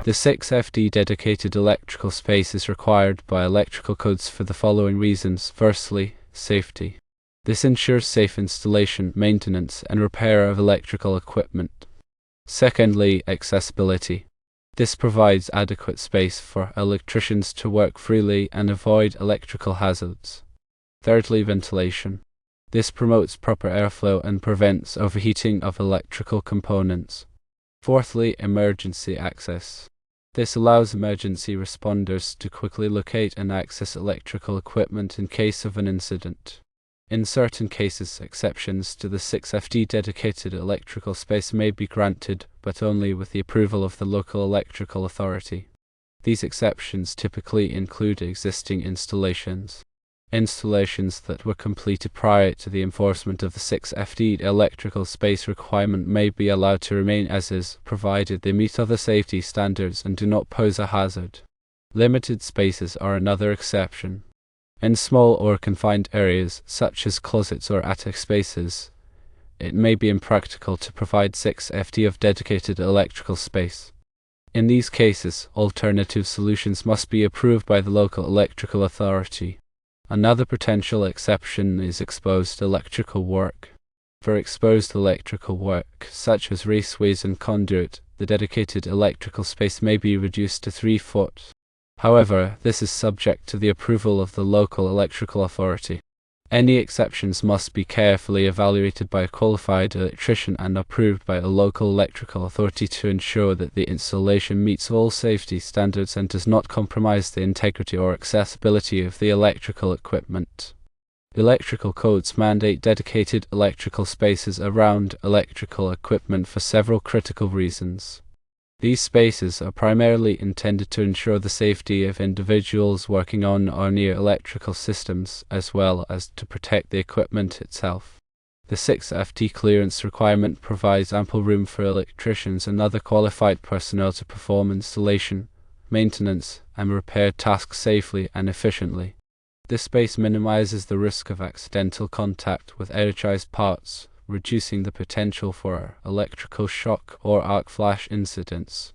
The 6FD dedicated electrical space is required by electrical codes for the following reasons. Firstly, safety. This ensures safe installation, maintenance, and repair of electrical equipment. Secondly, accessibility. This provides adequate space for electricians to work freely and avoid electrical hazards. Thirdly, ventilation. This promotes proper airflow and prevents overheating of electrical components. Fourthly, emergency access. This allows emergency responders to quickly locate and access electrical equipment in case of an incident. In certain cases, exceptions to the 6FD dedicated electrical space may be granted, but only with the approval of the local electrical authority. These exceptions typically include existing installations. Installations that were completed prior to the enforcement of the 6FD electrical space requirement may be allowed to remain as is, provided they meet other safety standards and do not pose a hazard. Limited spaces are another exception. In small or confined areas, such as closets or attic spaces, it may be impractical to provide 6FD of dedicated electrical space. In these cases, alternative solutions must be approved by the local electrical authority. Another potential exception is exposed electrical work. For exposed electrical work, such as raceways and conduit, the dedicated electrical space may be reduced to 3 foot. However, this is subject to the approval of the local electrical authority. Any exceptions must be carefully evaluated by a qualified electrician and approved by a local electrical authority to ensure that the installation meets all safety standards and does not compromise the integrity or accessibility of the electrical equipment. Electrical codes mandate dedicated electrical spaces around electrical equipment for several critical reasons. These spaces are primarily intended to ensure the safety of individuals working on or near electrical systems, as well as to protect the equipment itself. The 6FD clearance requirement provides ample room for electricians and other qualified personnel to perform installation, maintenance, and repair tasks safely and efficiently. This space minimizes the risk of accidental contact with energized parts, reducing the potential for electrical shock or arc flash incidents.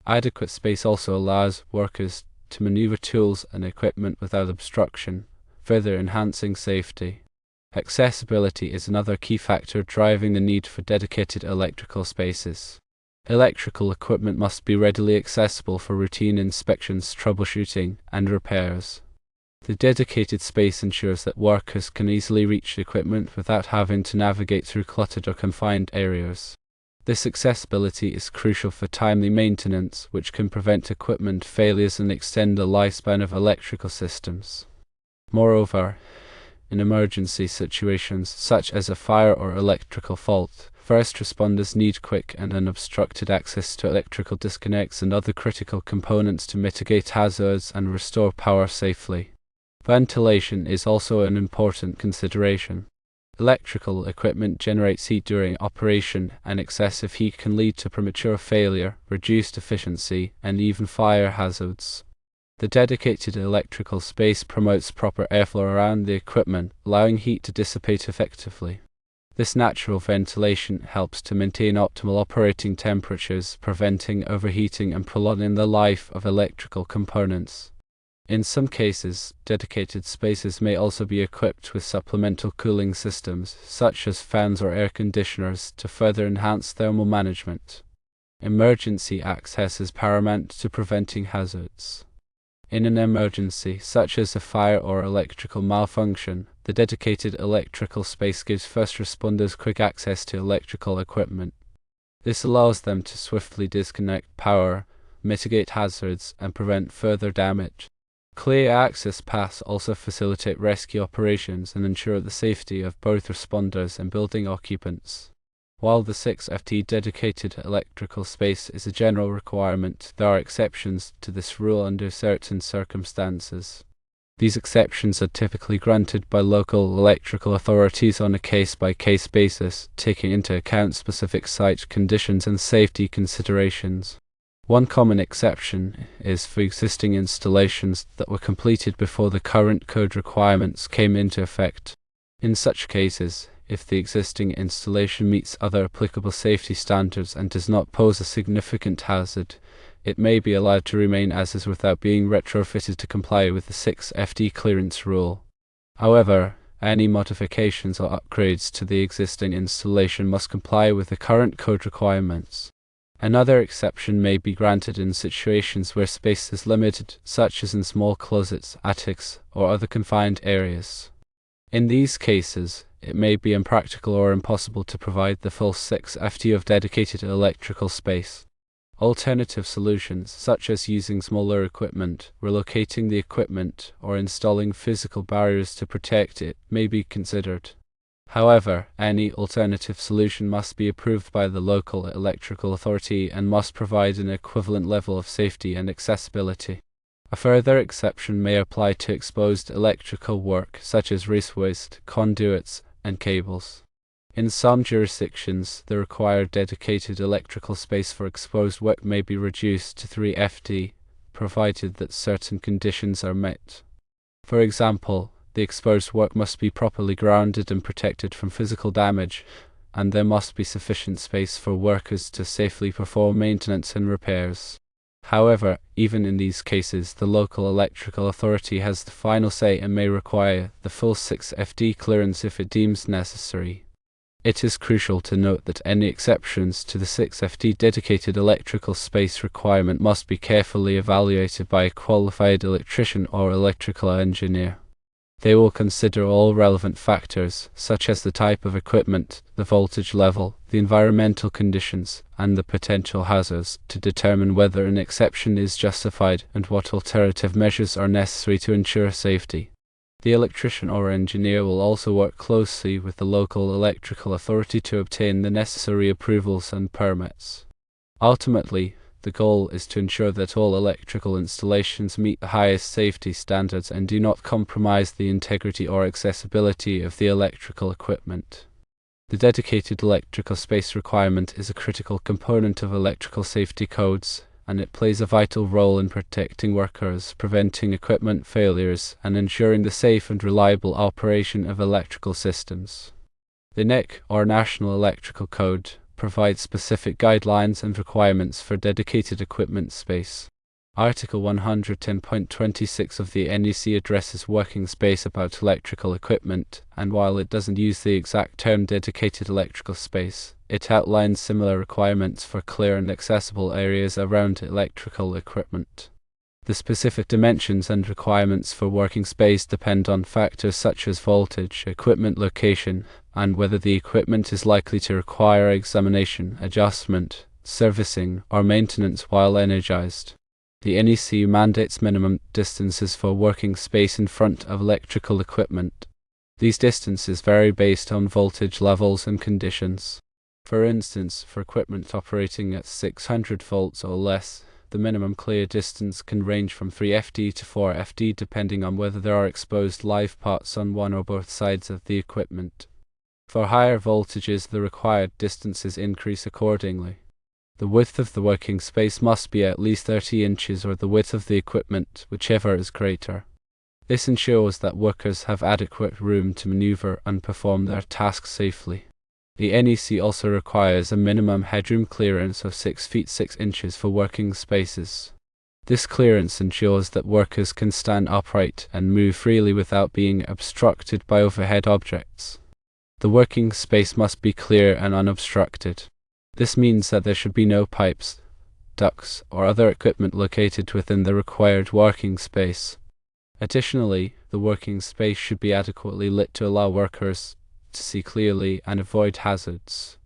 Adequate space also allows workers to maneuver tools and equipment without obstruction, further enhancing safety. Accessibility is another key factor driving the need for dedicated electrical spaces. Electrical equipment must be readily accessible for routine inspections, troubleshooting, and repairs. The dedicated space ensures that workers can easily reach the equipment without having to navigate through cluttered or confined areas. This accessibility is crucial for timely maintenance, which can prevent equipment failures and extend the lifespan of electrical systems. Moreover, in emergency situations such as a fire or electrical fault, first responders need quick and unobstructed access to electrical disconnects and other critical components to mitigate hazards and restore power safely. Ventilation is also an important consideration. Electrical equipment generates heat during operation, and excessive heat can lead to premature failure, reduced efficiency, and even fire hazards. The dedicated electrical space promotes proper airflow around the equipment, allowing heat to dissipate effectively. This natural ventilation helps to maintain optimal operating temperatures, preventing overheating and prolonging the life of electrical components. In some cases, dedicated spaces may also be equipped with supplemental cooling systems, such as fans or air conditioners, to further enhance thermal management. Emergency access is paramount to preventing hazards. In an emergency, such as a fire or electrical malfunction, the dedicated electrical space gives first responders quick access to electrical equipment. This allows them to swiftly disconnect power, mitigate hazards, and prevent further damage. Clear access paths also facilitate rescue operations and ensure the safety of both responders and building occupants. While the 6FD dedicated electrical space is a general requirement, there are exceptions to this rule under certain circumstances. These exceptions are typically granted by local electrical authorities on a case-by-case basis, taking into account specific site conditions and safety considerations. One common exception is for existing installations that were completed before the current code requirements came into effect. In such cases, if the existing installation meets other applicable safety standards and does not pose a significant hazard, it may be allowed to remain as is without being retrofitted to comply with the 6FD clearance rule. However, any modifications or upgrades to the existing installation must comply with the current code requirements. Another exception may be granted in situations where space is limited, such as in small closets, attics, or other confined areas. In these cases, it may be impractical or impossible to provide the full 6FD of dedicated electrical space. Alternative solutions, such as using smaller equipment, relocating the equipment, or installing physical barriers to protect it, may be considered. However, any alternative solution must be approved by the local electrical authority and must provide an equivalent level of safety and accessibility. A further exception may apply to exposed electrical work, such as raceways, conduits, and cables. In some jurisdictions, the required dedicated electrical space for exposed work may be reduced to 3FD, provided that certain conditions are met. For example, the exposed work must be properly grounded and protected from physical damage, and there must be sufficient space for workers to safely perform maintenance and repairs. However, even in these cases, the local electrical authority has the final say and may require the full 6FD clearance if it deems necessary. It is crucial to note that any exceptions to the 6FD dedicated electrical space requirement must be carefully evaluated by a qualified electrician or electrical engineer. They will consider all relevant factors, such as the type of equipment, the voltage level, the environmental conditions, and the potential hazards, to determine whether an exception is justified and what alternative measures are necessary to ensure safety. The electrician or engineer will also work closely with the local electrical authority to obtain the necessary approvals and permits. Ultimately, the goal is to ensure that all electrical installations meet the highest safety standards and do not compromise the integrity or accessibility of the electrical equipment. The dedicated electrical space requirement is a critical component of electrical safety codes, and it plays a vital role in protecting workers, preventing equipment failures, and ensuring the safe and reliable operation of electrical systems. The NEC, or National Electrical Code, provides specific guidelines and requirements for dedicated equipment space. Article 110.26 of the NEC addresses working space about electrical equipment, and while it doesn't use the exact term dedicated electrical space, it outlines similar requirements for clear and accessible areas around electrical equipment. The specific dimensions and requirements for working space depend on factors such as voltage, equipment location, and whether the equipment is likely to require examination, adjustment, servicing, or maintenance while energized. The NEC mandates minimum distances for working space in front of electrical equipment. These distances vary based on voltage levels and conditions. For instance, for equipment operating at 600 volts or less, the minimum clear distance can range from 3FD to 4FD depending on whether there are exposed live parts on one or both sides of the equipment. For higher voltages, the required distances increase accordingly. The width of the working space must be at least 30 inches or the width of the equipment, whichever is greater. This ensures that workers have adequate room to maneuver and perform their tasks safely. The NEC also requires a minimum headroom clearance of 6 feet 6 inches for working spaces. This clearance ensures that workers can stand upright and move freely without being obstructed by overhead objects. The working space must be clear and unobstructed. This means that there should be no pipes, ducts, or other equipment located within the required working space. Additionally, the working space should be adequately lit to allow workers to see clearly and avoid hazards.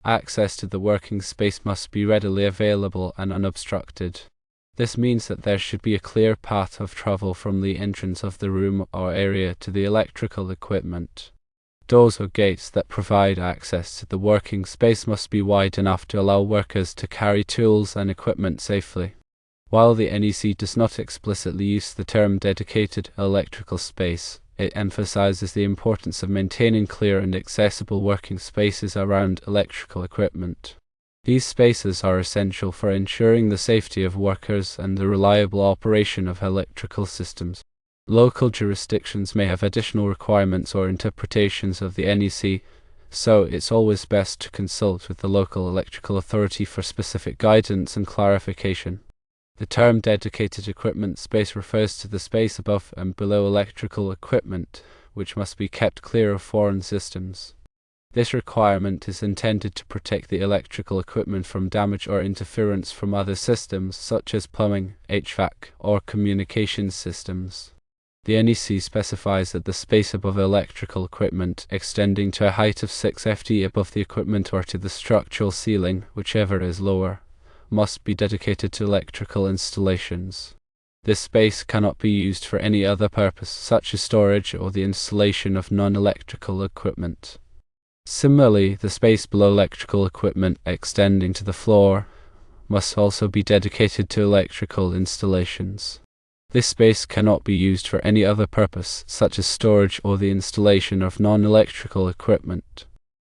Access to the working space must be readily available and unobstructed. This means that there should be a clear path of travel from the entrance of the room or area to the electrical equipment. Doors or gates that provide access to the working space must be wide enough to allow workers to carry tools and equipment safely. While the NEC does not explicitly use the term dedicated electrical space, it emphasizes the importance of maintaining clear and accessible working spaces around electrical equipment. These spaces are essential for ensuring the safety of workers and the reliable operation of electrical systems. Local jurisdictions may have additional requirements or interpretations of the NEC, so it's always best to consult with the local electrical authority for specific guidance and clarification. The term dedicated equipment space refers to the space above and below electrical equipment, which must be kept clear of foreign systems. This requirement is intended to protect the electrical equipment from damage or interference from other systems such as plumbing, HVAC, or communications systems. The NEC specifies that the space above electrical equipment, extending to a height of 6 ft above the equipment or to the structural ceiling, whichever is lower, must be dedicated to electrical installations. This space cannot be used for any other purpose, such as storage or the installation of non-electrical equipment. Similarly, the space below electrical equipment, extending to the floor, must also be dedicated to electrical installations. This space cannot be used for any other purpose, such as storage or the installation of non-electrical equipment.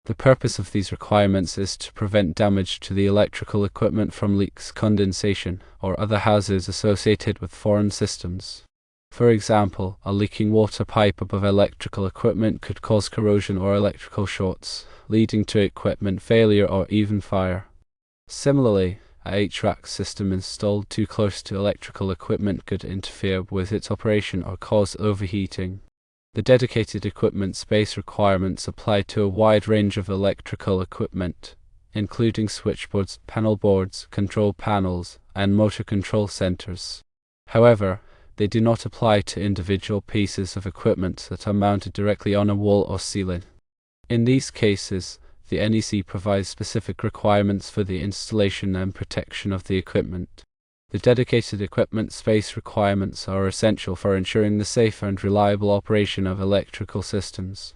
The purpose of these requirements is to prevent damage to the electrical equipment from leaks, condensation, or other hazards associated with foreign systems. For example, a leaking water pipe above electrical equipment could cause corrosion or electrical shorts, leading to equipment failure or even fire. Similarly, a HVAC system installed too close to electrical equipment could interfere with its operation or cause overheating. The dedicated equipment space requirements apply to a wide range of electrical equipment, including switchboards, panel boards, control panels, and motor control centers. However, they do not apply to individual pieces of equipment that are mounted directly on a wall or ceiling. In these cases, the NEC provides specific requirements for the installation and protection of the equipment. The dedicated equipment space requirements are essential for ensuring the safe and reliable operation of electrical systems.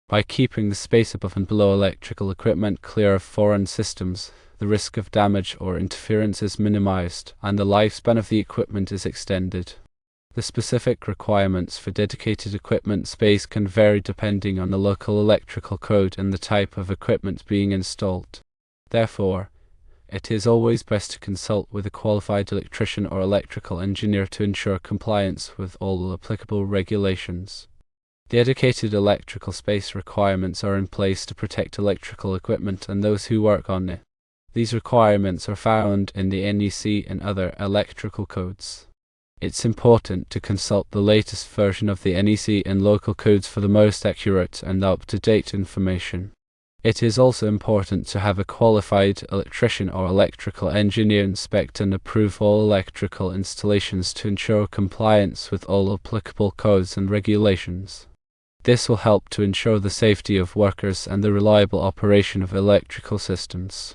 By keeping the space above and below electrical equipment clear of foreign systems, the risk of damage or interference is minimized, and the lifespan of the equipment is extended. The specific requirements for dedicated equipment space can vary depending on the local electrical code and the type of equipment being installed. Therefore, it is always best to consult with a qualified electrician or electrical engineer to ensure compliance with all applicable regulations. The dedicated electrical space requirements are in place to protect electrical equipment and those who work on it. These requirements are found in the NEC and other electrical codes. It's important to consult the latest version of the NEC and local codes for the most accurate and up-to-date information. It is also important to have a qualified electrician or electrical engineer inspect and approve all electrical installations to ensure compliance with all applicable codes and regulations. This will help to ensure the safety of workers and the reliable operation of electrical systems.